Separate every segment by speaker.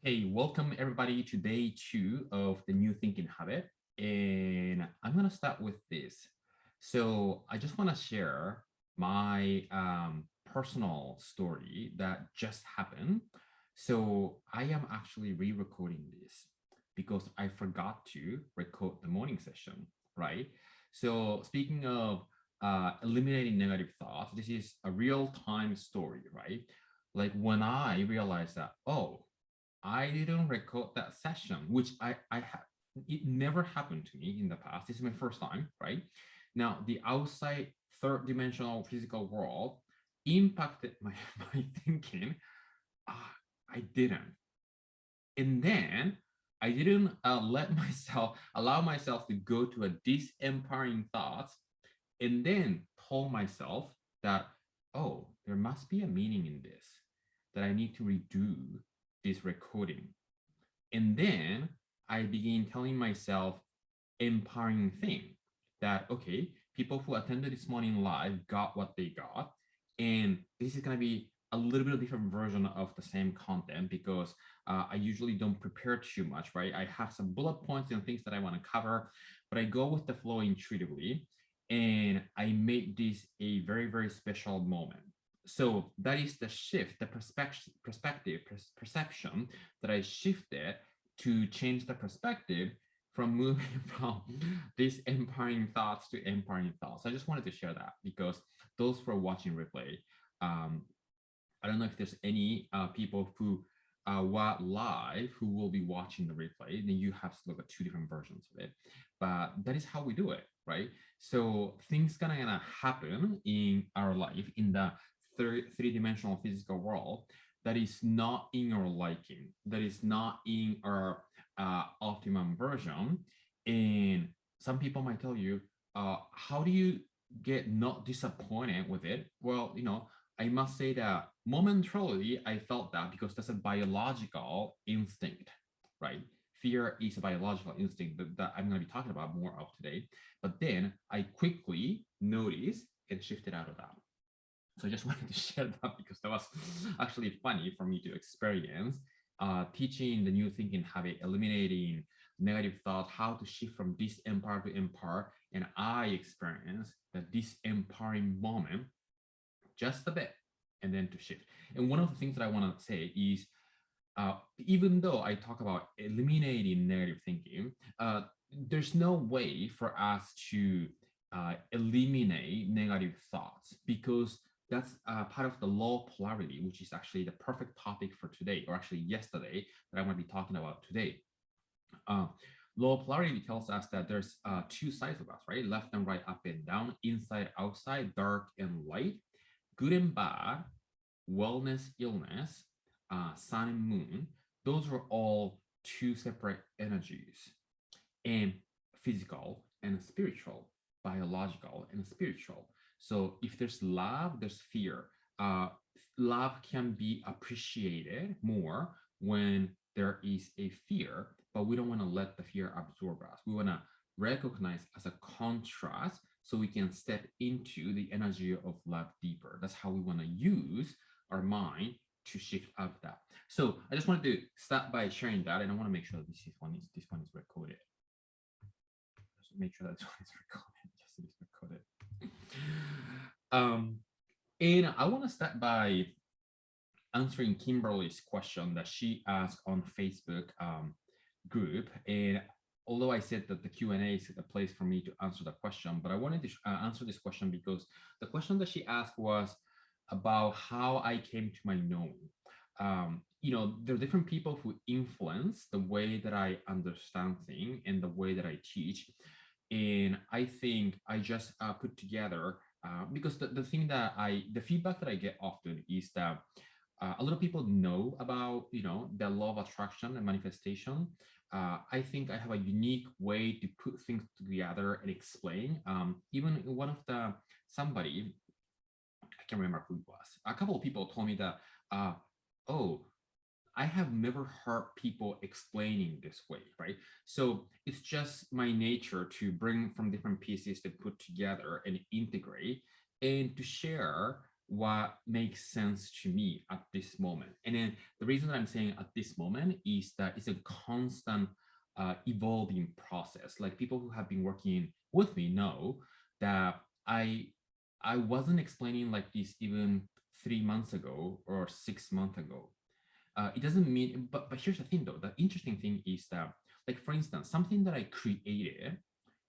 Speaker 1: Hey, welcome everybody to day 2 of the new thinking habit. And I'm going to start with this. So, I just want to share my personal story that just happened. So, I am actually re recording this because I forgot to record the morning session, right? So, speaking of eliminating negative thoughts, this is a real time story, right? Like when I realized that, oh, I didn't record that session, which I have. It never happened to me in the past. This is my first time, right? Now, the outside third dimensional physical world impacted my, my thinking. Ah, I didn't. And then I didn't allow myself to go to a disempowering thoughts and then told myself that, oh, there must be a meaning in this, that I need to redo this recording. And then I began telling myself empowering thing that, okay, people who attended this morning live got what they got. And this is going to be a little bit of different version of the same content because I usually don't prepare too much, right? I have some bullet points and things that I want to cover, but I go with the flow intuitively. And I made this a very, very special moment. So that is the shift, the perception that I shifted to change the perspective from moving from these empowering thoughts to empowering thoughts. I just wanted to share that because those who are watching replay, um, I don't know if there's any people who were live who will be watching the replay. Then you have to look at two different versions of it, but that is how we do it, right? So things gonna happen in our life in the three-dimensional physical world that is not in our liking, that is not in our optimum version. And some people might tell you, how do you get not disappointed with it? Well, I must say that momentarily I felt that because that's a biological instinct, right? Fear is a biological instinct that I'm going to be talking about more of today. But then I quickly noticed and shifted out of that. So I just wanted to share that because that was actually funny for me to experience. Teaching the new thinking habit, eliminating negative thought, how to shift from disempower to empower. And I experienced the disempowering moment just a bit and then to shift. And one of the things that I want to say is even though I talk about eliminating negative thinking, there's no way for us to eliminate negative thoughts because that's part of the law of polarity, which is actually the perfect topic for today, or actually yesterday, that I'm going to be talking about today. Uh, Law of polarity tells us that there's two sides of us, right? Left and right, up and down, inside, outside, dark and light, good and bad, wellness, illness, sun and moon. Those are all two separate energies, and physical and spiritual, biological and spiritual. So if there's love, there's fear. Uh, Love can be appreciated more when there is a fear, but we don't want to let the fear absorb us. We want to recognize as a contrast so we can step into the energy of love deeper. That's how we want to use our mind to shift out of that. So I just wanted to start by sharing that, and I want to make sure that this one is recorded. Just make sure that this one is recorded. Yes, it is recorded. And I want to start by answering Kimberly's question that she asked on Facebook group. And although I said that the Q&A is a place for me to answer the question, but I wanted to answer this question because the question that she asked was about how I came to my knowing. There are different people who influence the way that I understand things and the way that I teach. And I think I just put together because the feedback that I get often is that a lot of people know about the law of attraction and manifestation. I think I have a unique way to put things together and explain. Even one of the somebody, I can't remember who it was. A couple of people told me that, oh, I have never heard people explaining this way, right? So it's just my nature to bring from different pieces to put together and integrate and to share what makes sense to me at this moment. And then the reason that I'm saying at this moment is that it's a constant evolving process. Like people who have been working with me know that I wasn't explaining like this even 3 months ago or 6 months ago. It doesn't mean, but here's the thing though. The interesting thing is that, like for instance, something that I created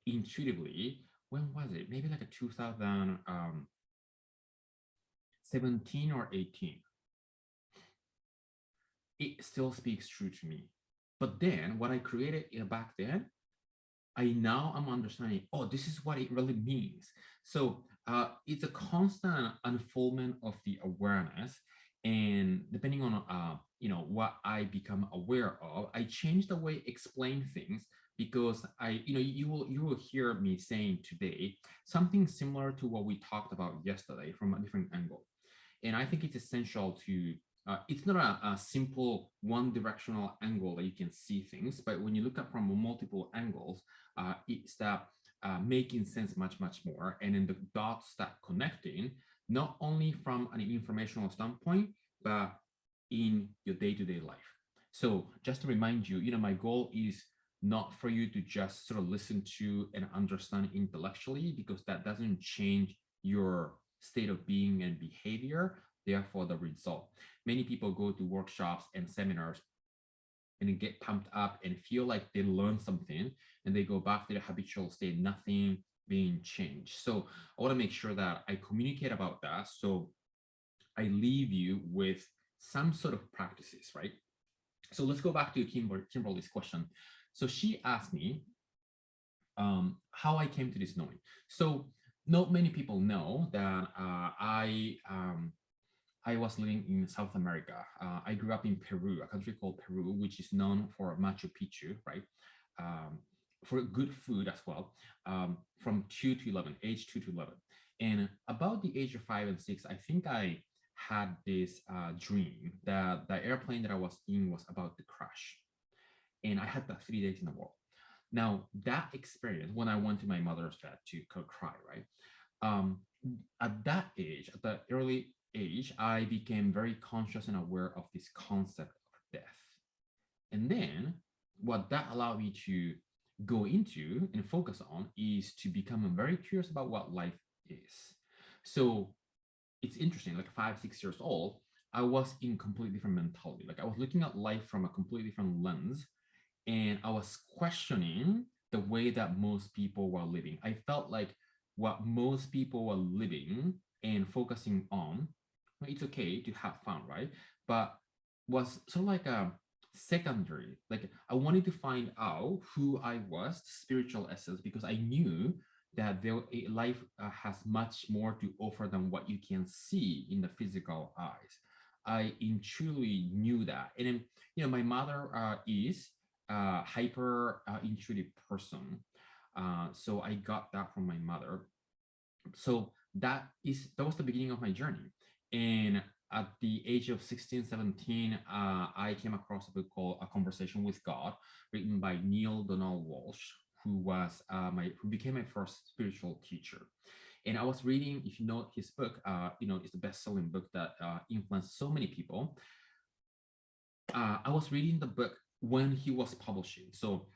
Speaker 1: intuitively. When was it? Maybe like a 2017 or 18. It still speaks true to me. But then what I created back then, I now am understanding, oh, this is what it really means. So it's a constant unfoldment of the awareness. And depending on what I become aware of, I change the way I explain things because you will hear me saying today something similar to what we talked about yesterday from a different angle. And I think it's essential to it's not a simple one directional angle that you can see things, but when you look at from multiple angles, it's that making sense much more. And then the dots start connecting, not only from an informational standpoint, but in your day-to-day life. So just to remind you, my goal is not for you to just sort of listen to and understand intellectually, because that doesn't change your state of being and behavior, therefore the result. Many people go to workshops and seminars and get pumped up and feel like they learned something, and they go back to the habitual state, nothing being changed. So I want to make sure that I communicate about that. So I leave you with some sort of practices, right? So let's go back to Kimberly's question. So she asked me how I came to this knowing. So not many people know that I was living in South America. I grew up in Peru, a country called Peru, which is known for Machu Picchu, right? For good food as well, from 2 to 11, age 2 to 11. And about the age of 5 and 6, I think I had this dream that the airplane that I was in was about to crash. And I had that 3 days in a row. Now, that experience, when I went to my mother's bed to cry, right? Um, at that age, at the early age, I became very conscious and aware of this concept of death. And then what that allowed me to go into and focus on is to become very curious about what life is. So it's interesting, like 5, 6 years old, I was in completely different mentality. Like I was looking at life from a completely different lens, and I was questioning the way that most people were living. I felt like what most people were living and focusing on, well, it's okay to have fun, right? But was sort of like a secondary. Like I wanted to find out who I was, spiritual essence, because I knew that life has much more to offer than what you can see in the physical eyes. I truly knew that. And then, my mother is hyper intuitive person. So I got that from my mother. So that was the beginning of my journey. And at the age of 16, 17, I came across a book called A Conversation with God, written by Neil Donald Walsh, who became my first spiritual teacher. And I was reading, if you know his book, it's the best-selling book that influenced so many people. I was reading the book when he was publishing. So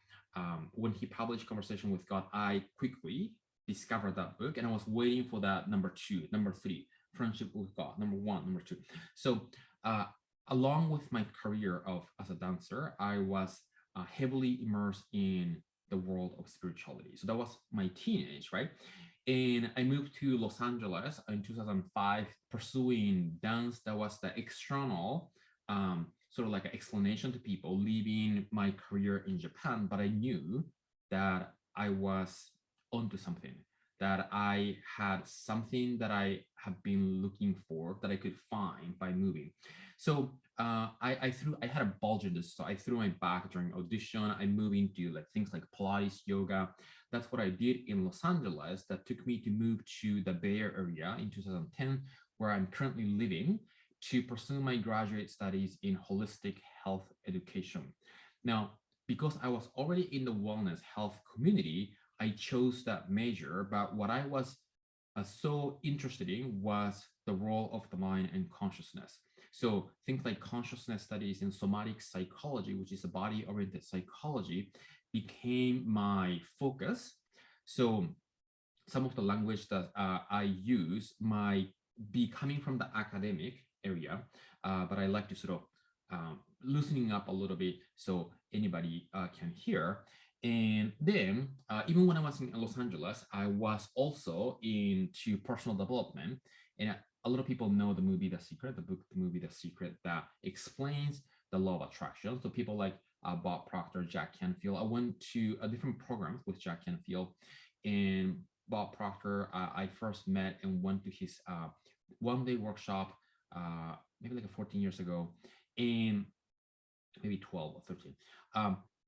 Speaker 1: when he published Conversation with God, I quickly discovered that book, and I was waiting for that number 2, number 3, Friendship with God, number 1, number 2. So along with my career as a dancer, I was heavily immersed in the world of spirituality. So that was my teenage, right? And I moved to Los Angeles in 2005, pursuing dance. That was the external sort of like an explanation to people, leaving my career in Japan. But I knew that I was onto something, that I had something that I have been looking for that I could find by moving. So I had a bulge in this, so I threw my back during audition. I moved into like things like Pilates, yoga. That's what I did in Los Angeles. That took me to move to the Bay Area in 2010, where I'm currently living, to pursue my graduate studies in holistic health education. Now, because I was already in the wellness health community, I chose that major. But what I was so interested in was the role of the mind and consciousness. So things like consciousness studies and somatic psychology, which is a body-oriented psychology, became my focus. So some of the language that I use might be coming from the academic area, but I like to sort of loosening up a little bit so anybody can hear. And then, even when I was in Los Angeles, I was also into personal development. And a lot of people know the movie The Secret, the book, the movie The Secret, that explains the law of attraction. So people like Bob Proctor, Jack Canfield. I went to a different programs with Jack Canfield, and Bob Proctor, I first met and went to his one-day workshop, maybe like 14 years ago, and maybe 12 or 13.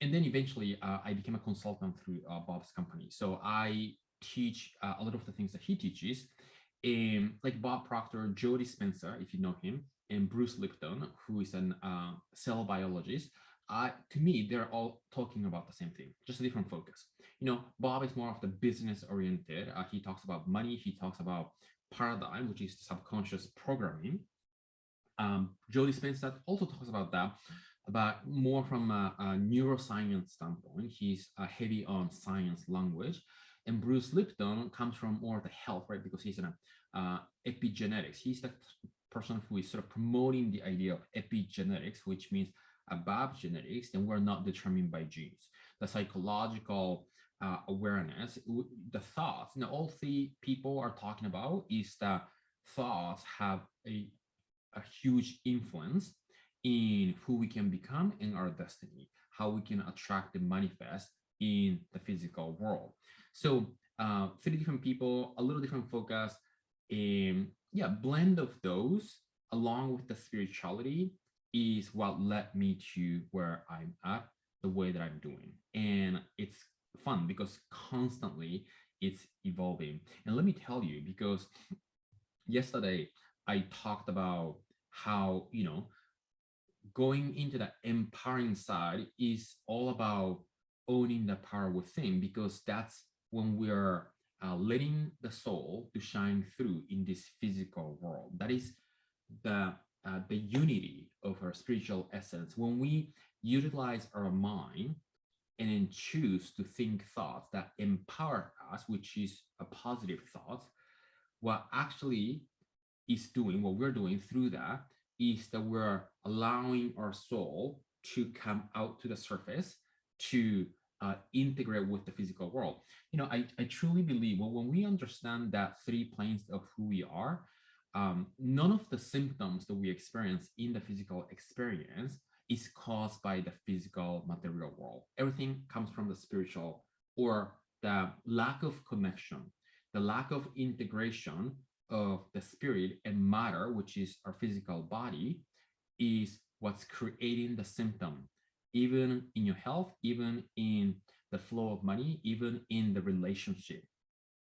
Speaker 1: And then eventually I became a consultant through Bob's company. So I teach a lot of the things that he teaches. And like Bob Proctor, Joe Dispenza, if you know him, and Bruce Lipton, who is an cell biologist, to me, they're all talking about the same thing, just a different focus. You know, Bob is more of the business oriented. He talks about money. He talks about paradigm, which is subconscious programming. Joe Dispenza also talks about that, but more from a neuroscience standpoint. He's heavy on science language. And Bruce Lipton comes from more the health, right? Because he's an epigenetics. He's the person who is sort of promoting the idea of epigenetics, which means above genetics, and we're not determined by genes. The psychological awareness, the thoughts, you know, all three people are talking about is that thoughts have a huge influence in who we can become and our destiny, how we can attract and manifest in the physical world. So three different people, a little different focus, and yeah, blend of those along with the spirituality is what led me to where I'm at, the way that I'm doing. And it's fun because constantly it's evolving. And let me tell you, because yesterday I talked about how, you know, going into the empowering side is all about owning the power within, because that's when we're letting the soul to shine through in this physical world. That is the unity of our spiritual essence. When we utilize our mind and then choose to think thoughts that empower us, which is a positive thought, what actually is doing, what we're doing through that is that we're allowing our soul to come out to the surface to integrate with the physical world. You know, I truly believe, well, when we understand that three planes of who we are, none of the symptoms that we experience in the physical experience is caused by the physical material world. Everything comes from the spiritual, or the lack of connection, the lack of integration of the spirit and matter, which is our physical body, is what's creating the symptom, even in your health, even in the flow of money, even in the relationship,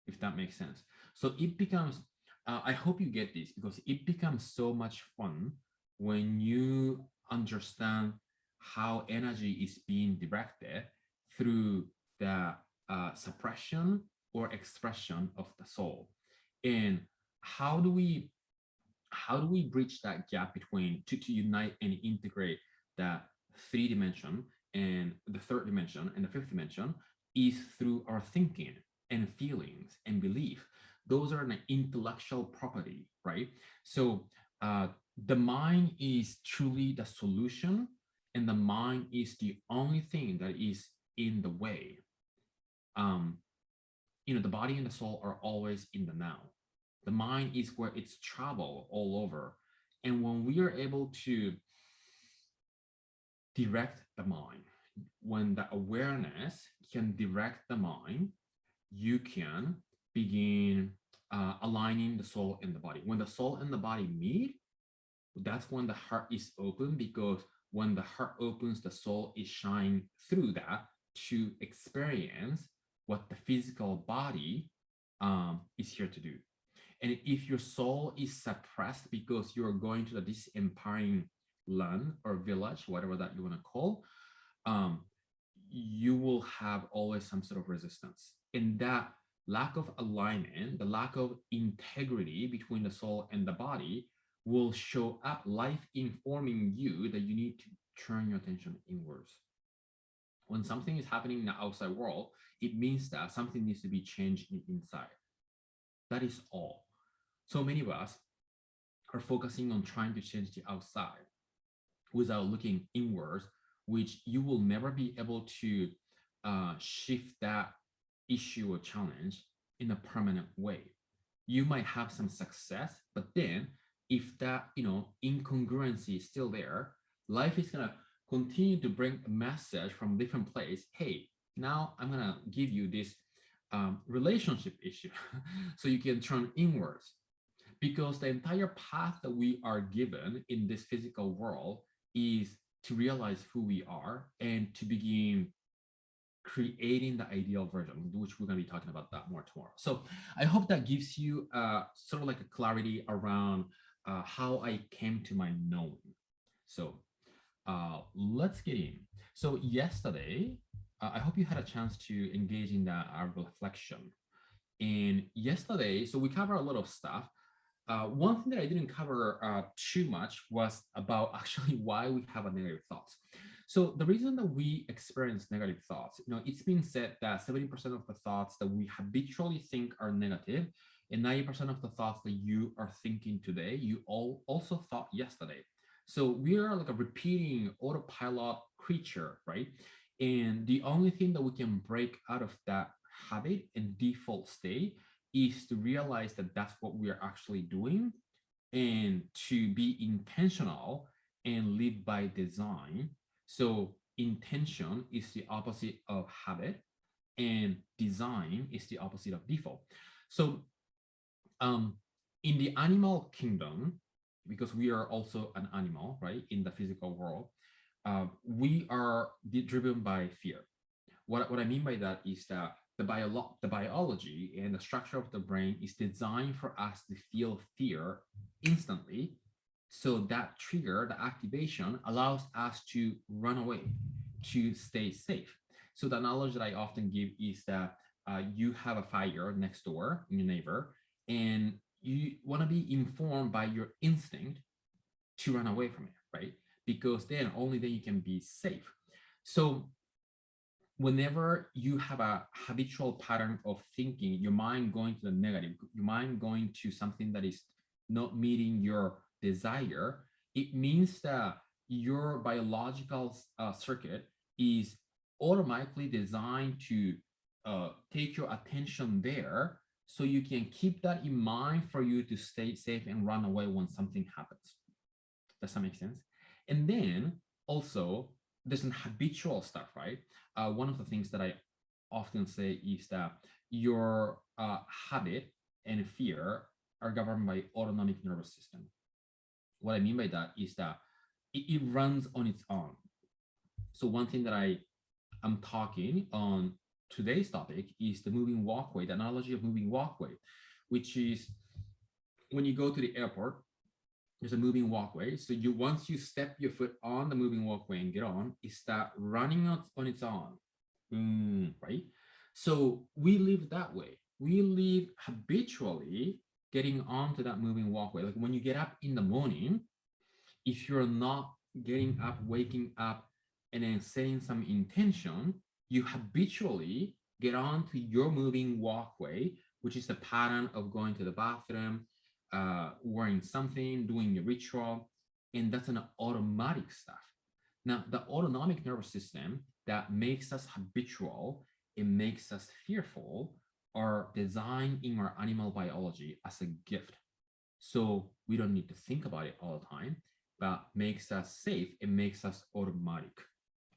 Speaker 1: if that makes sense. So it becomes, I hope you get this, because it becomes so much fun when you understand how energy is being directed through the suppression or expression of the soul. And how do we bridge that gap between to unite and integrate that three dimension and the third dimension and the fifth dimension is through our thinking and feelings and belief. Those are an intellectual property, right? So the mind is truly the solution, and the mind is the only thing that is in the way. um you know, the body and the soul are always in the now. The mind is where it's travel all over. And when we are able to direct the mind, when the awareness can direct the mind, you can begin aligning the soul and the body. When the soul and the body meet, that's when the heart is open, because when the heart opens, the soul is shining through that to experience what the physical body is here to do. And if your soul is suppressed because you're going to the disempowering land or village, whatever that you want to call, um, you will have always some sort of resistance. And that lack of alignment, the lack of integrity between the soul and the body will show up, life informing you that you need to turn your attention inwards. When something is happening in the outside world, it means that something needs to be changed inside. That is all. So many of us are focusing on trying to change the outside without looking inwards, which you will never be able to shift that issue or challenge in a permanent way. You might have some success, but then if that incongruency is still there, life is gonna continue to bring a message from different place. Hey, now I'm gonna give you this relationship issue, so you can turn inwards, because the entire path that we are given in this physical world is to realize who we are and to begin creating the ideal version, which we're going to be talking about that more tomorrow. So I hope that gives you sort of like a clarity around how I came to my knowing. So let's get in. So yesterday, I hope you had a chance to engage in that reflection. And yesterday, so we covered a lot of stuff. One thing that I didn't cover too much was about actually why we have a negative thoughts. So the reason that we experience negative thoughts, it's been said that 70% of the thoughts that we habitually think are negative, and 90% of the thoughts that you are thinking today, you all also thought yesterday. So we are like a repeating autopilot creature, right? And the only thing that we can break out of that habit and default state is to realize that that's what we are actually doing, and to be intentional and live by design. So intention is the opposite of habit, and design is the opposite of default. So in the animal kingdom, because we are also an animal, right, in the physical world, we are driven by fear. What I mean by that is that the biology and the structure of the brain is designed for us to feel fear instantly. So that trigger, the activation, allows us to run away, to stay safe. So the knowledge that I often give is that you have a fire next door in your neighbor, and you want to be informed by your instinct to run away from it, right? Because then only then you can be safe. So whenever you have a habitual pattern of thinking, your mind going to the negative, your mind going to something that is not meeting your desire, it means that your biological circuit is automatically designed to take your attention there, so you can keep that in mind for you to stay safe and run away when something happens. Does that make sense? And then also there's an habitual stuff, right? One of the things that I often say is that your habit and fear are governed by autonomic nervous system. What I mean by that is that it runs on its own. So one thing that I am talking on today's topic is the moving walkway, the analogy of moving walkway, which is when you go to the airport, there's a moving walkway. So once you step your foot on the moving walkway and get on, it start running on its own, right? So we live that way. We live habitually getting onto that moving walkway. Like when you get up in the morning, if you're not getting up, waking up, and then setting some intention, you habitually get onto your moving walkway, which is the pattern of going to the bathroom, wearing something, doing a ritual, and that's an automatic stuff. Now, the autonomic nervous system that makes us habitual, it makes us fearful, are designed in our animal biology as a gift. So we don't need to think about it all the time, but makes us safe, it makes us automatic,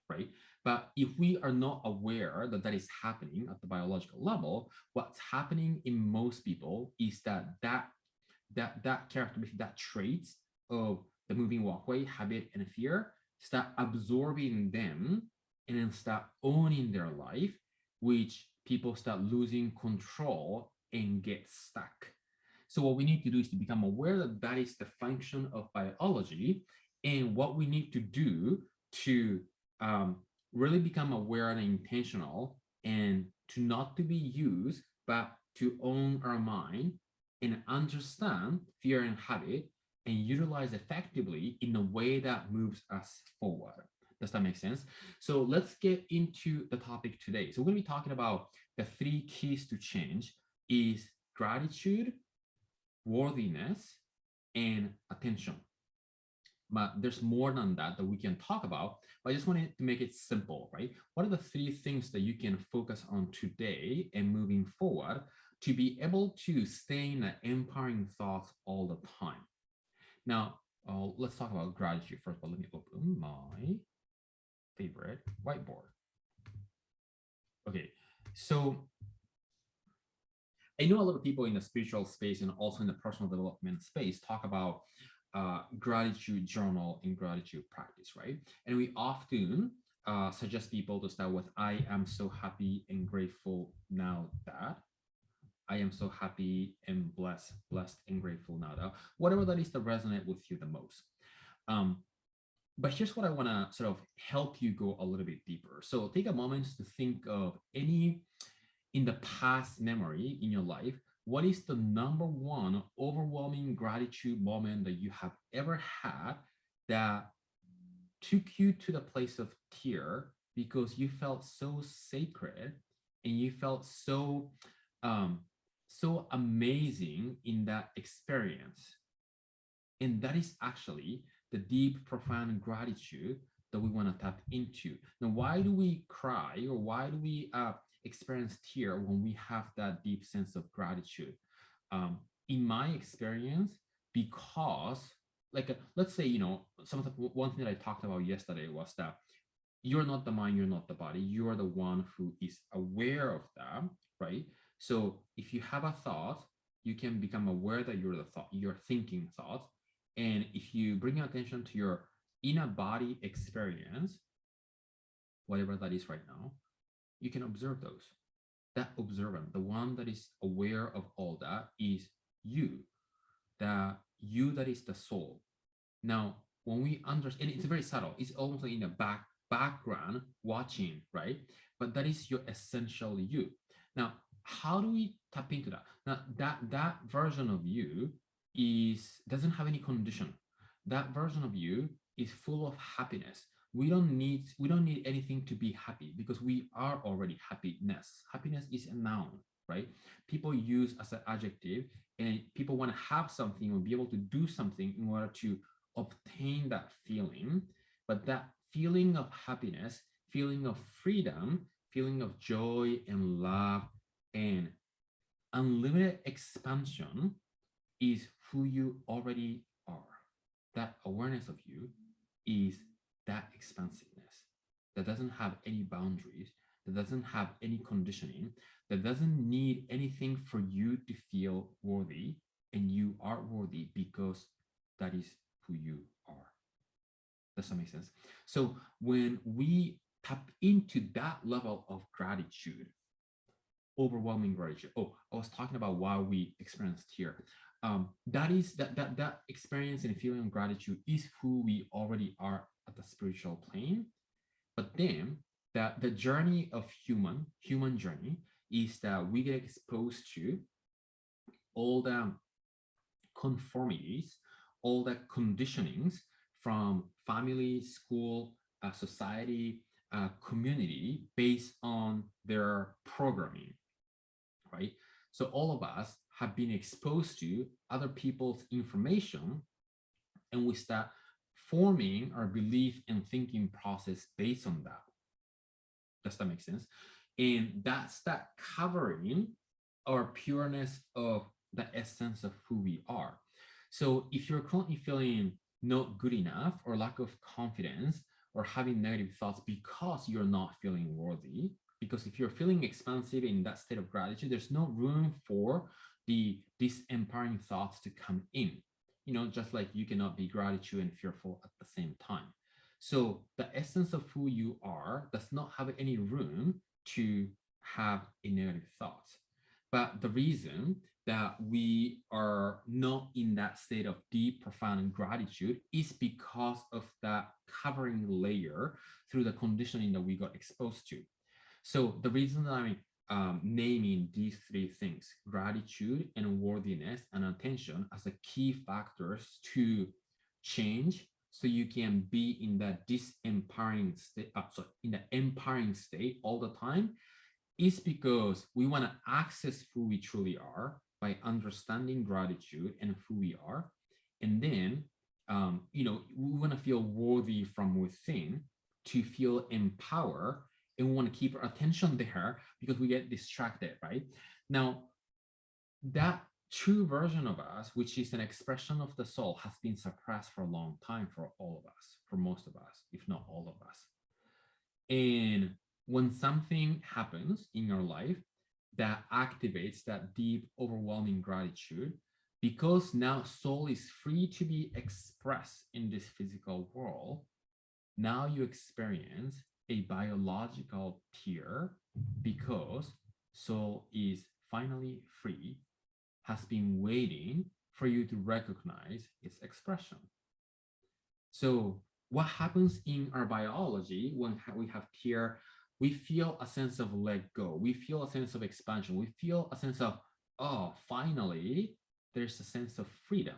Speaker 1: right? But if we are not aware that that is happening at the biological level, what's happening in most people is that characteristic, that traits of the moving walkway, habit, and fear start absorbing them and then start owning their life, which people start losing control and get stuck. So what we need to do is to become aware that that is the function of biology, and what we need to do to really become aware and intentional, and to not to be used, but to own our mind and understand fear and habit and utilize effectively in a way that moves us forward. Does that make sense? So let's get into the topic today. So we're going to be talking about the three keys to change is gratitude, worthiness, and attention. But there's more than that that we can talk about. But I just wanted to make it simple, right? What are the three things that you can focus on today and moving forward to be able to stay in the empowering thoughts all the time? Now, let's talk about gratitude first, but let me open my favorite whiteboard. Okay, so I know a lot of people in the spiritual space and also in the personal development space talk about gratitude journal and gratitude practice, right? And we often suggest people to start with, I am so happy and grateful now that. I am so happy and blessed and grateful now that. Whatever that is that resonate with you the most. But here's what I want to sort of help you go a little bit deeper. So take a moment to think of any in the past memory in your life. What is the number one overwhelming gratitude moment that you have ever had that took you to the place of tear because you felt so sacred and you felt so so amazing in that experience? And that is actually the deep, profound gratitude that we want to tap into. Now, why do we cry or why do we experience tear when we have that deep sense of gratitude? In my experience, because like let's say, one thing that I talked about yesterday was that you're not the mind, you're not the body, you are the one who is aware of that, right? So if you have a thought, you can become aware that you're the thought, you're thinking thoughts. And if you bring your attention to your inner body experience, whatever that is right now, you can observe those. That observant, the one that is aware of all that, is you. The you that is the soul. Now, when we understand, and it's very subtle, it's almost like in the background watching, right? But that is your essential you. Now, how do we tap into that? Now, that version of you doesn't have any condition. That version of you is full of happiness. We don't need anything to be happy because we are already happiness. Happiness is a noun, right? People use as an adjective, and people want to have something or be able to do something in order to obtain that feeling. But that feeling of happiness, feeling of freedom, feeling of joy and love and unlimited expansion is who you already are. That awareness of you is that expansiveness that doesn't have any boundaries, that doesn't have any conditioning, that doesn't need anything for you to feel worthy. And you are worthy because that is who you are. Does that make sense? So when we tap into that level of gratitude, overwhelming gratitude. Oh, I was talking about why we experienced here. That experience and feeling of gratitude is who we already are at the spiritual plane. But then that the journey of human journey is that we get exposed to all the conformities, all the conditionings from family, school, society, community based on their programming, right? So all of us have been exposed to other people's information, and we start forming our belief and thinking process based on that. Does that make sense? And that's that covering our pureness of the essence of who we are. So if you're currently feeling not good enough or lack of confidence or having negative thoughts because you're not feeling worthy, because if you're feeling expansive in that state of gratitude, there's no room for these empowering thoughts to come in. Just like you cannot be gratitude and fearful at the same time. So the essence of who you are does not have any room to have a negative thought. But the reason that we are not in that state of deep, profound gratitude is because of that covering layer through the conditioning that we got exposed to. So the reason that naming these three things: gratitude and worthiness and attention as the key factors to change, so you can be in that disempowering state, so in the empowering state all the time, is because we want to access who we truly are by understanding gratitude and who we are. And then, we want to feel worthy from within to feel empowered. And we want to keep our attention there because we get distracted, right? Now, that true version of us, which is an expression of the soul, has been suppressed for a long time for all of us, for most of us, if not all of us. And when something happens in your life that activates that deep, overwhelming gratitude, because now soul is free to be expressed in this physical world, now you experience a biological tear because soul is finally free, has been waiting for you to recognize its expression. So what happens in our biology when we have tear? We feel a sense of let go. We feel a sense of expansion. We feel a sense of, oh, finally, there's a sense of freedom.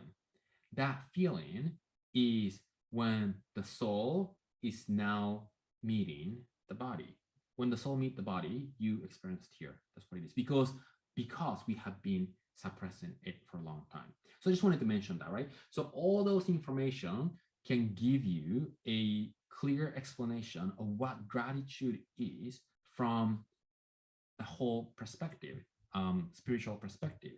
Speaker 1: That feeling is when the soul is now meeting the body. When the soul meets the body, you experience tear. That's what it is. Because we have been suppressing it for a long time. So I just wanted to mention that, right? So all those information can give you a clear explanation of what gratitude is from a whole perspective, spiritual perspective.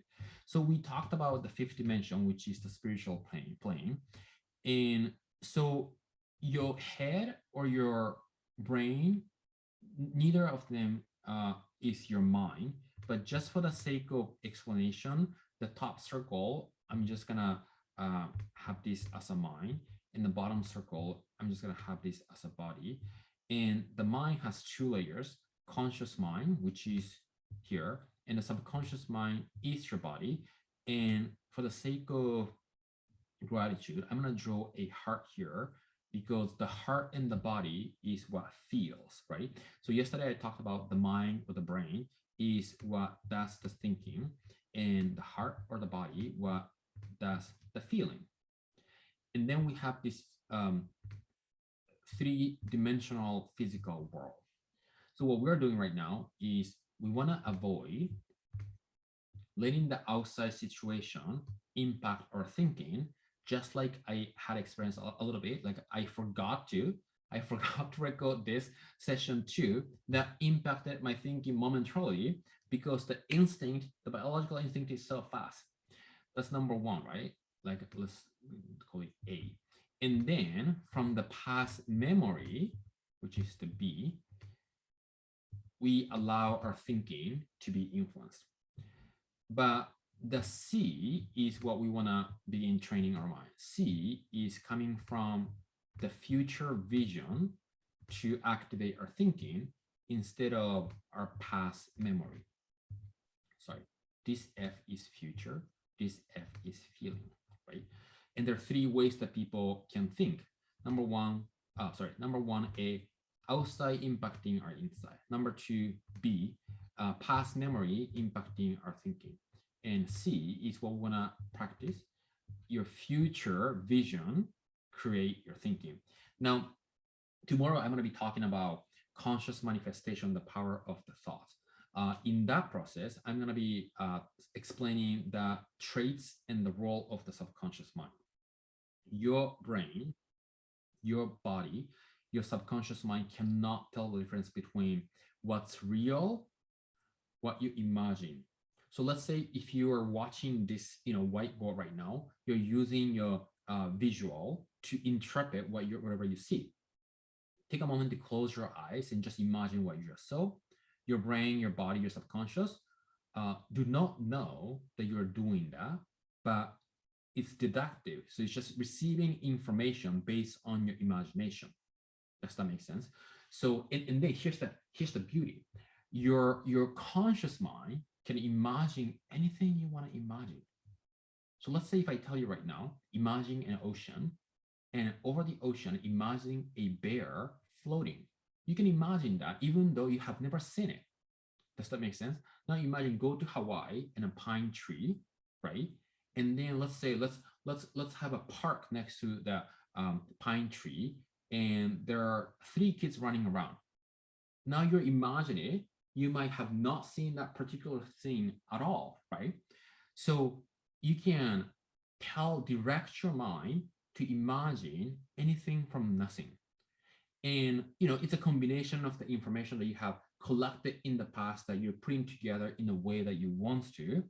Speaker 1: So we talked about the fifth dimension, which is the spiritual plane. And so your head or your brain, neither of them is your mind. But just for the sake of explanation, the top circle, I'm just gonna have this as a mind. In the bottom circle, I'm just gonna have this as a body. And the mind has two layers: conscious mind, which is here, and the subconscious mind is your body. And for the sake of gratitude, I'm gonna draw a heart here because the heart and the body is what feels, right? So yesterday I talked about the mind or the brain is what does the thinking, and the heart or the body what does the feeling. And then we have this three-dimensional physical world. So what we're doing right now is we want to avoid letting the outside situation impact our thinking, just like I had experienced a little bit. Like I forgot to record this session too, that impacted my thinking momentarily because the biological instinct is so fast. That's number one, right? Like let's call it A. And then from the past memory, which is the B, we allow our thinking to be influenced. But the C is what we want to begin training our mind. C is coming from the future vision to activate our thinking instead of our past memory. Sorry, this F is future, this F is feeling, right? And there are three ways that people can think. Number one, A, outside impacting our inside. Number two, B, past memory impacting our thinking. And C is what we want to practice. Your future vision create your thinking. Now, tomorrow I'm going to be talking about conscious manifestation, the power of the thoughts. In that process, I'm going to be explaining the traits and the role of the subconscious mind. Your brain, your body, your subconscious mind cannot tell the difference between what's real, what you imagine. So let's say if you are watching this, whiteboard right now, you're using your visual to interpret whatever you see. Take a moment to close your eyes and just imagine what you just saw. Your brain, your body, your subconscious do not know that you're doing that, but it's deductive. So it's just receiving information based on your imagination. Does that make sense? So, and then here's the beauty. Your conscious mind can imagine anything you want to imagine. So let's say if I tell you right now, imagine an ocean, and over the ocean, imagine a bear floating. You can imagine that even though you have never seen it. Does that make sense? Now imagine go to Hawaii and a pine tree, right? And then let's say let's have a park next to the pine tree, and there are three kids running around. Now you're imagining you might have not seen that particular thing at all, right? So you can direct your mind to imagine anything from nothing. And it's a combination of the information that you have collected in the past that you're putting together in a way that you want to,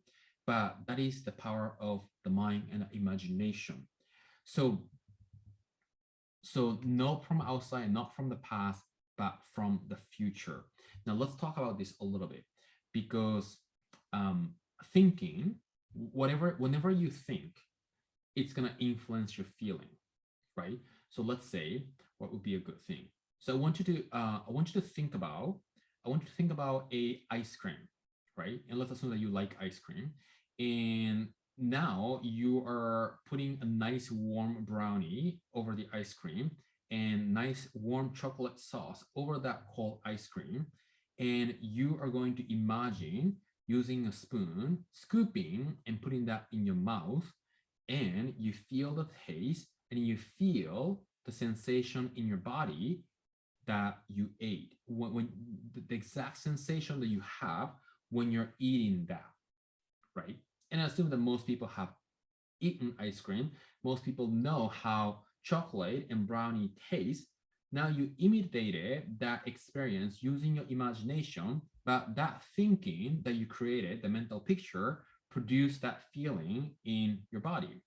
Speaker 1: but that is the power of the mind and the imagination. So not from outside, not from the past, but from the future. Now let's talk about this a little bit, because thinking, whenever you think, it's gonna influence your feeling, right? So let's say what would be a good thing. So I want you to think about a ice cream, right? And let's assume that you like ice cream, and now you are putting a nice warm brownie over the ice cream and nice warm chocolate sauce over that cold ice cream, and you are going to imagine using a spoon, scooping and putting that in your mouth, and you feel the taste and you feel the sensation in your body that you ate, when the exact sensation that you have when you're eating that, right? And I assume that most people have eaten ice cream. Most people know how chocolate and brownie taste. Now you imitated that experience using your imagination, but that thinking that you created, the mental picture, produced that feeling in your body.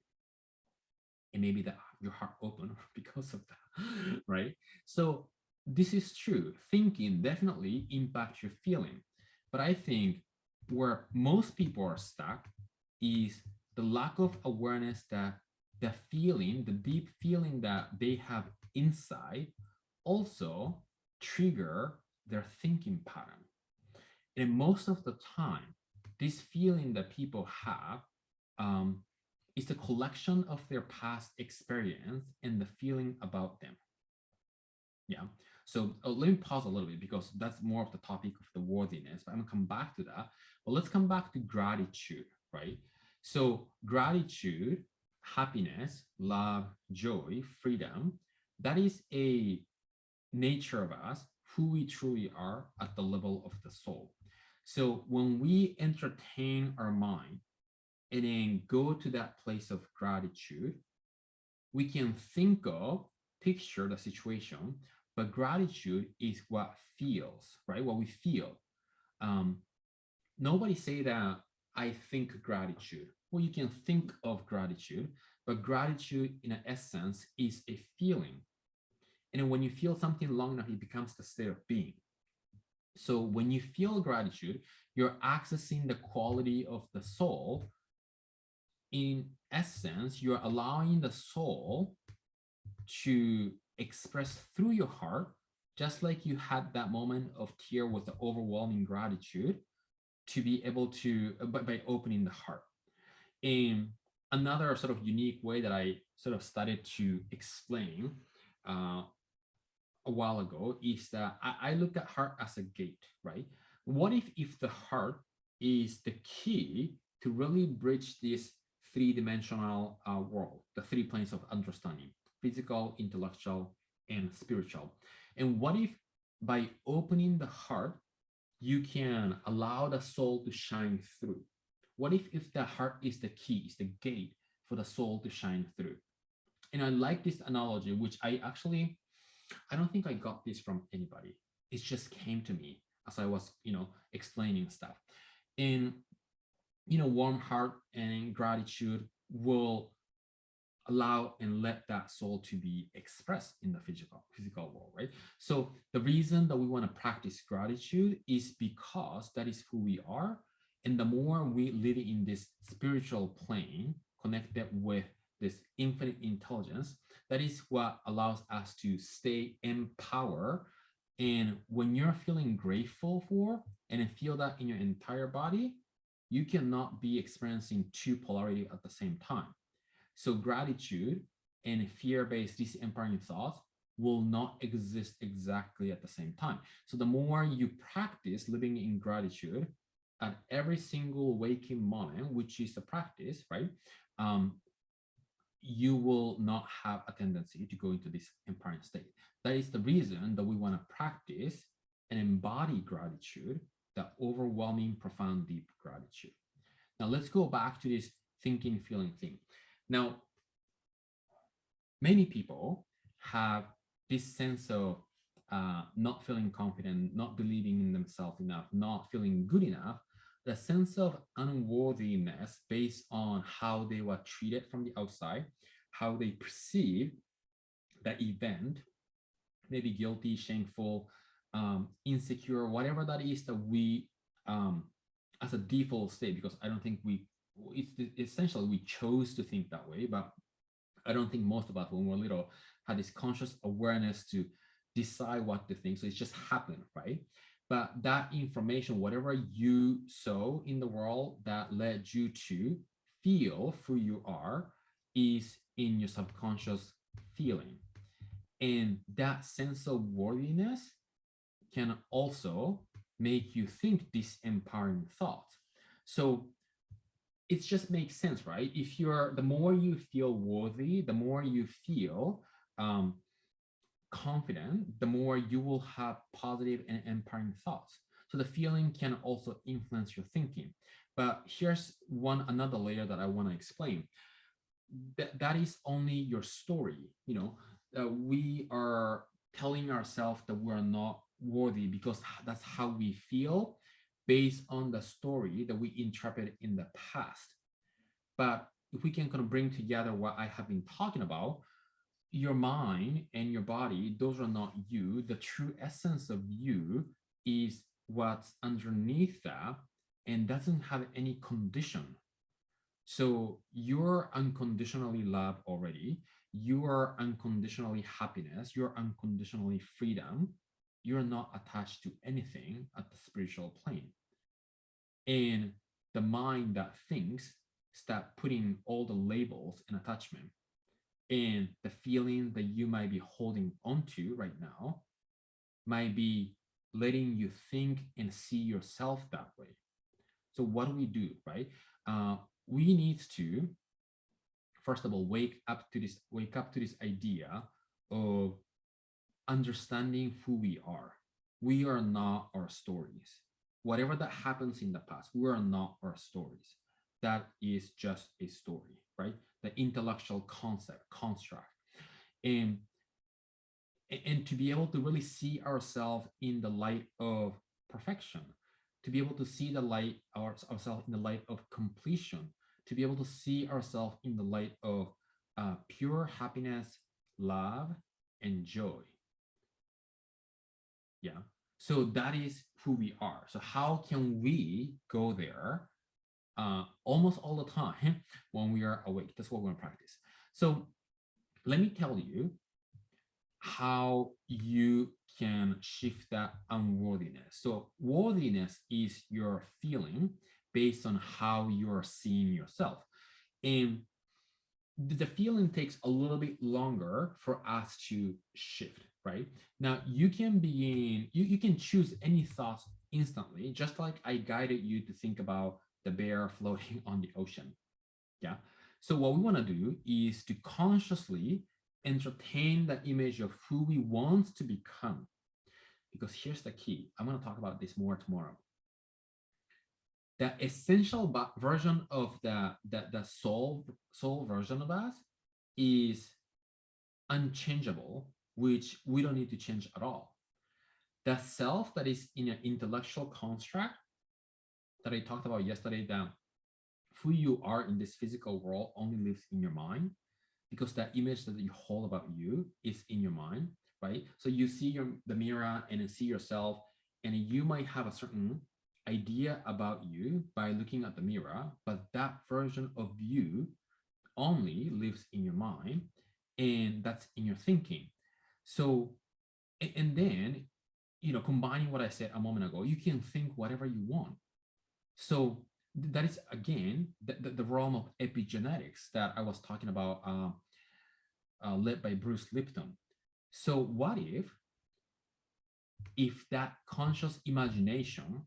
Speaker 1: And maybe that your heart opened because of that, right? So this is true. Thinking definitely impacts your feeling. But I think where most people are stuck is the lack of awareness that the feeling, the deep feeling that they have inside, also trigger their thinking pattern. And most of the time, this feeling that people have um, is the collection of their past experience and the feeling about them. Yeah. So let me pause a little bit because that's more of the topic of the worthiness, but I'm gonna come back to that. But let's come back to gratitude, right? So gratitude, happiness, love, joy, freedom, that is a nature of us, who we truly are at the level of the soul. So when we entertain our mind and then go to that place of gratitude, we can think of, picture the situation, but gratitude is what feels, right? What we feel. Um, Nobody say that I think gratitude. Well, you can think of gratitude, but gratitude in essence is a feeling. And when you feel something long enough, it becomes the state of being. So when you feel gratitude, you're accessing the quality of the soul. In essence, you're allowing the soul to express through your heart, just like you had that moment of tear with the overwhelming gratitude, to be able to by opening the heart. And another sort of unique way that I sort of started to explain uh, a while ago is that I look at heart as a gate, right? What if the heart is the key to really bridge this three-dimensional world, the three planes of understanding: physical, intellectual, and spiritual? And what if by opening the heart, you can allow the soul to shine through? What if the heart is the key, is the gate for the soul to shine through? And I like this analogy, which I don't think I got this from anybody. It just came to me as I was, explaining stuff. And, warm heart and gratitude will allow and let that soul to be expressed in the physical world, right? So the reason that we want to practice gratitude is because that is who we are. And the more we live in this spiritual plane connected with this infinite intelligence, that is what allows us to stay in power. And when you're feeling grateful for and feel that in your entire body, you cannot be experiencing two polarity at the same time. So gratitude and fear-based disempowering thoughts will not exist exactly at the same time. So the more you practice living in gratitude at every single waking moment, which is a practice, right? Um, you will not have a tendency to go into this empowering state. That is the reason that we want to practice and embody gratitude, the overwhelming, profound, deep gratitude. Now, let's go back to this thinking, feeling thing. Now, many people have this sense of not feeling confident, not believing in themselves enough, not feeling good enough, the sense of unworthiness based on how they were treated from the outside, how they perceive the event, maybe guilty, shameful, insecure, whatever that is that we, as a default state, because I don't think it's essentially we chose to think that way, but I don't think most of us, when we're little, had this conscious awareness to decide what to think. So it's just happened, right? But that information, whatever you saw in the world that led you to feel who you are, is in your subconscious feeling. And that sense of worthiness can also make you think these empowering thoughts. So it just makes sense, right? If you're, the more you feel worthy, the more you feel confident, the more you will have positive and empowering thoughts. So the feeling can also influence your thinking. But here's another layer that I want to explain. That is only your story. We are telling ourselves that we're not worthy because that's how we feel based on the story that we interpret in the past. But if we can kind of bring together what I have been talking about, your mind and your body, those are not you. The true essence of you is what's underneath that and doesn't have any condition. So you're unconditionally loved already. You are unconditionally happiness. You're unconditionally freedom. You're not attached to anything at the spiritual plane. And the mind that thinks start putting all the labels and attachment, and the feeling that you might be holding onto right now might be letting you think and see yourself that way. So what do we do, right? We need to, first of all, wake up to this idea of understanding who we are. We are not our stories. Whatever that happens in the past, we are not our stories. That is just a story, right? The intellectual construct. And to be able to really see ourselves in the light of perfection, to be able to see the light ourselves in the light of completion, to be able to see ourselves in the light of pure happiness, love, and joy. Yeah. So that is who we are. So how can we go there almost all the time when we are awake? That's what we're going to practice. So let me tell you how you can shift that unworthiness. So worthiness is your feeling based on how you're seeing yourself. And the feeling takes a little bit longer for us to shift, right? Now you can begin, you can choose any thoughts instantly, just like I guided you to think about the bear floating on the ocean. Yeah. So what we want to do is to consciously entertain the image of who we want to become. Because here's the key. I'm going to talk about this more tomorrow. The essential version of the soul version of us is unchangeable, which we don't need to change at all. The self that is in an intellectual construct that I talked about yesterday, that who you are in this physical world only lives in your mind, because that image that you hold about you is in your mind, right? So you see the mirror and then see yourself, and you might have a certain idea about you by looking at the mirror, but that version of you only lives in your mind, and that's in your thinking. So, and then, combining what I said a moment ago, you can think whatever you want. So that is again the realm of epigenetics that I was talking about, led by Bruce Lipton. So what if that conscious imagination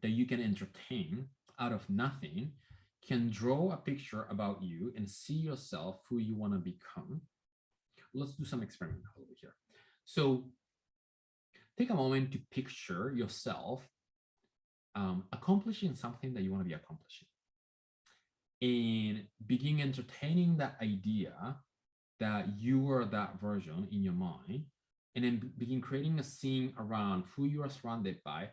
Speaker 1: that you can entertain out of nothing can draw a picture about you and see yourself who you want to become? Let's do some experiment over here. So take a moment to picture yourself accomplishing something that you want to be accomplishing and begin entertaining that idea that you are that version in your mind, and then begin creating a scene around who you are surrounded by,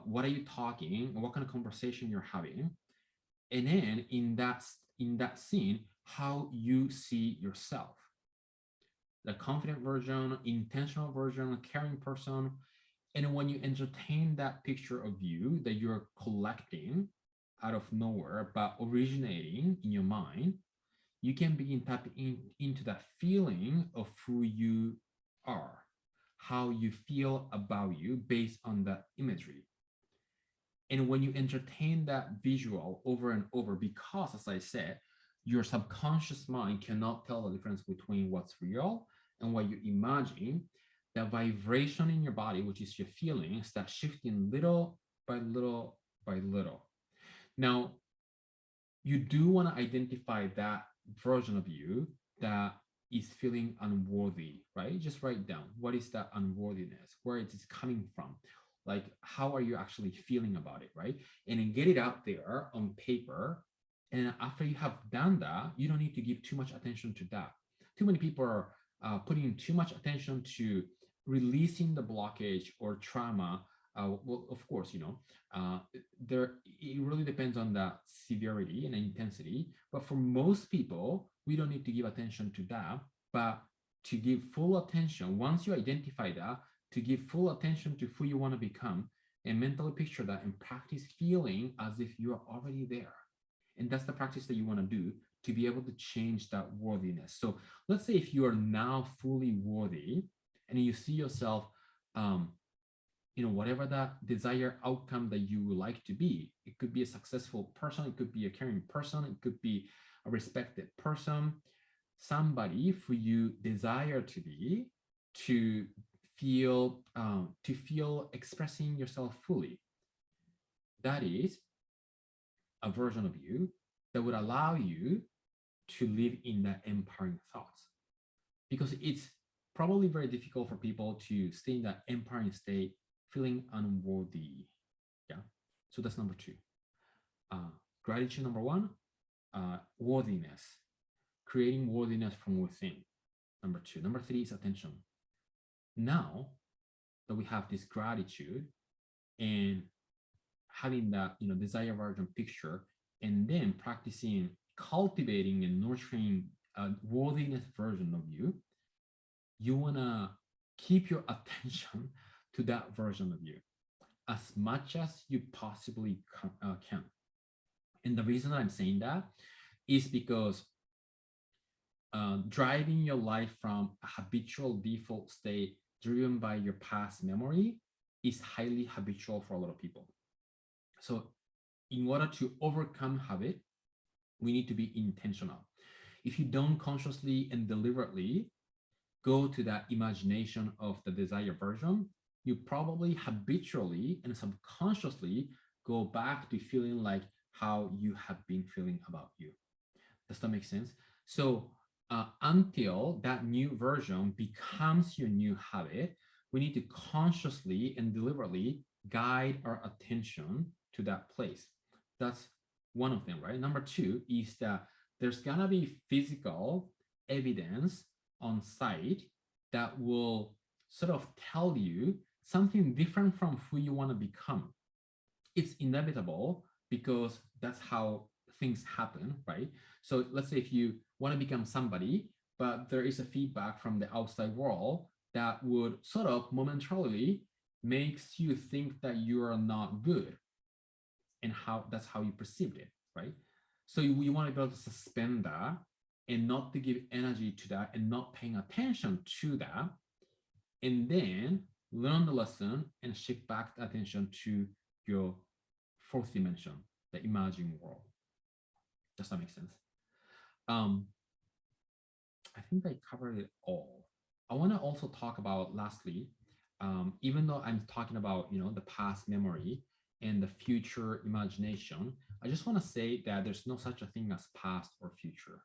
Speaker 1: what are you talking, what kind of conversation you're having, and then in that scene, how you see yourself, the confident version, intentional version, caring person. And when you entertain that picture of you that you're collecting out of nowhere, but originating in your mind, you can begin tapping into that feeling of who you are, how you feel about you based on that imagery. And when you entertain that visual over and over, because as I said, your subconscious mind cannot tell the difference between what's real and what you imagine, the vibration in your body, which is your feelings, that shifting little by little by little. Now, you do want to identify that version of you that is feeling unworthy, right? Just write down what is that unworthiness, where it is coming from, like how are you actually feeling about it, right? And then get it out there on paper. And after you have done that, you don't need to give too much attention to that. Too many people are putting too much attention to releasing the blockage or trauma. Well, of course, there it really depends on the severity and intensity. But for most people, we don't need to give attention to that, but to give full attention once you identify that, to give full attention to who you want to become, and mentally picture that and practice feeling as if you are already there. And that's the practice that you want to do to be able to change that worthiness. So let's say if you are now fully worthy and you see yourself, whatever that desired outcome that you would like to be. It could be a successful person, it could be a caring person, it could be a respected person, somebody who you desire to be, to feel expressing yourself fully. That is a version of you that would allow you to live in that empowering thoughts, because it's probably very difficult for people to stay in that empowering state feeling unworthy. Yeah. So that's number two. Gratitude, number one. Worthiness, creating worthiness from within. Number two. Number three is attention. Now that we have this gratitude and having that desire version picture, and then practicing cultivating and nurturing a worthiness version of you, you want to keep your attention to that version of you as much as you possibly can. And the reason I'm saying that is because driving your life from a habitual default state driven by your past memory is highly habitual for a lot of people. So in order to overcome habit, we need to be intentional. If you don't consciously and deliberately go to that imagination of the desired version, you probably habitually and subconsciously go back to feeling like how you have been feeling about you. Does that make sense? So until that new version becomes your new habit, we need to consciously and deliberately guide our attention to that place. That's one of them, right? Number two is that there's gonna be physical evidence on site that will sort of tell you something different from who you want to become. It's inevitable because that's how things happen, right? So let's say if you want to become somebody, but there is a feedback from the outside world that would sort of momentarily makes you think that you are not good, and how that's how you perceived it, right? So we want to be able to suspend that and not to give energy to that and not paying attention to that, and then learn the lesson and shift back the attention to your fourth dimension, the imagined world. Does that make sense? I think I covered it all. I want to also talk about lastly, even though I'm talking about the past memory and the future imagination, I just want to say that there's no such a thing as past or future.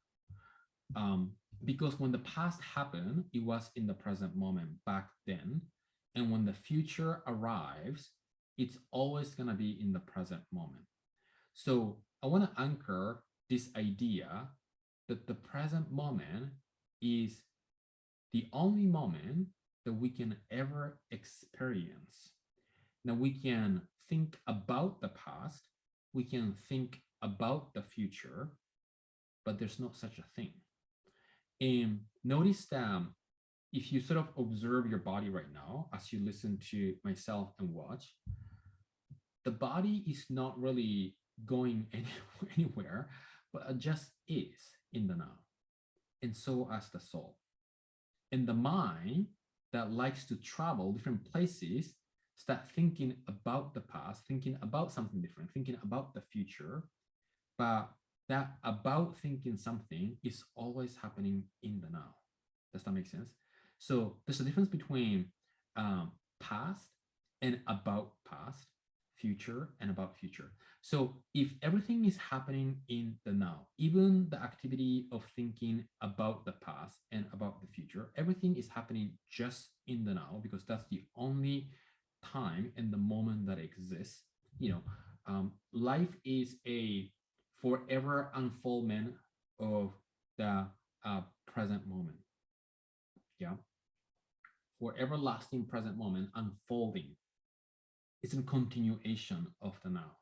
Speaker 1: um, because when the past happened, it was in the present moment back then, and when the future arrives, it's always going to be in the present moment. So I want to anchor this idea that the present moment is the only moment that we can ever experience. Now we can think about the past, we can think about the future, but there's no such a thing. And notice that if you sort of observe your body right now as you listen to myself and watch, the body is not really going anywhere, but it just is in the now. And so as the soul. And the mind that likes to travel different places start thinking about the past, thinking about something different, thinking about the future. But that about thinking something is always happening in the now. Does that make sense? So there's a difference between past and about past, future and about future. So if everything is happening in the now, even the activity of thinking about the past and about the future, everything is happening just in the now because that's the only time and the moment that exists. Life is a forever unfoldment of the present moment. Yeah. For everlasting present moment unfolding. It's a continuation of the now.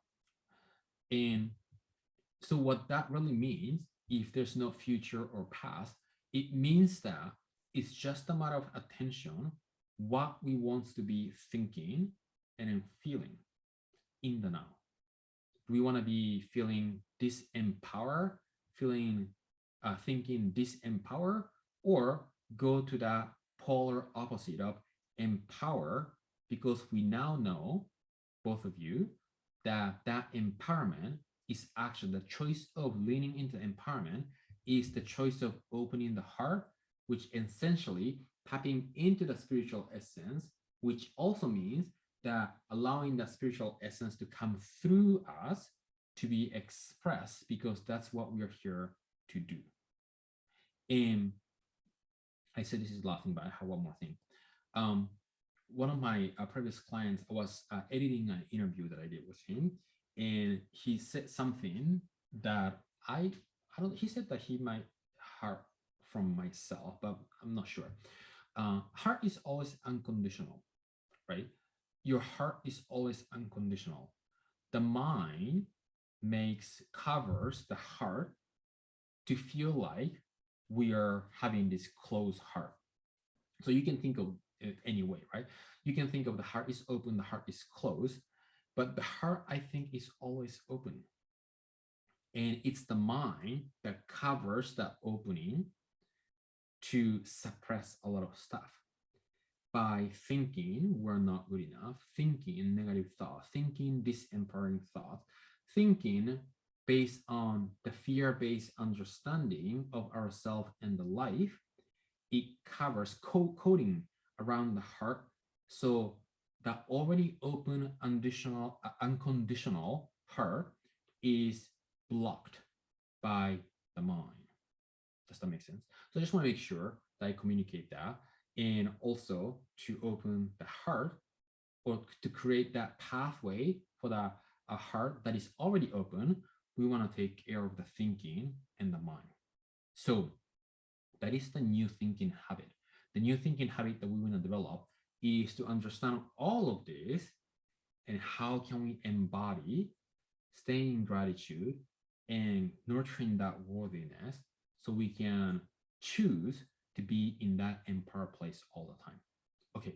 Speaker 1: And so what that really means, if there's no future or past, it means that it's just a matter of attention, what we want to be thinking and then feeling in the now. Do we want to be feeling disempowered, feeling thinking disempower, or go to that polar opposite of empower, because we now know, both of you, that that empowerment is actually the choice of leaning into empowerment is the choice of opening the heart, which essentially tapping into the spiritual essence, which also means that allowing the spiritual essence to come through us to be expressed, because that's what we are here to do. And I said this is the last thing, but I have one more thing. One of my previous clients, I was editing an interview that I did with him, and he said something that I don't. He said that he might heard from myself, but I'm not sure. Heart is always unconditional, right? Your heart is always unconditional. The mind covers the heart to feel like we are having this closed heart. So you can think of it any way, right? You can think of the heart is open, the heart is closed, but the heart, I think, is always open. And it's the mind that covers that opening to suppress a lot of stuff by thinking we're not good enough, thinking negative thoughts, thinking disempowering thoughts, thinking based on the fear-based understanding of ourselves and the life. It covers coding around the heart. So the already open unconditional heart is blocked by the mind. Does that make sense? So I just want to make sure that I communicate that, and also to open the heart, or to create that pathway for the a heart that is already open. We want to take care of the thinking and the mind. So that is the new thinking habit. The new thinking habit that we want to develop is to understand all of this and how can we embody staying in gratitude and nurturing that worthiness, so we can choose to be in that empowered place all the time. Okay,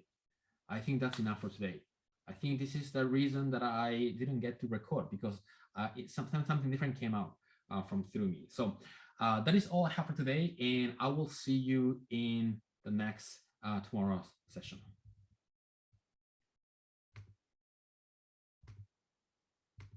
Speaker 1: I think that's enough for today. I think this is the reason that I didn't get to record, because sometimes something different came out from through me. So that is all I have for today, and I will see you in the next tomorrow's session.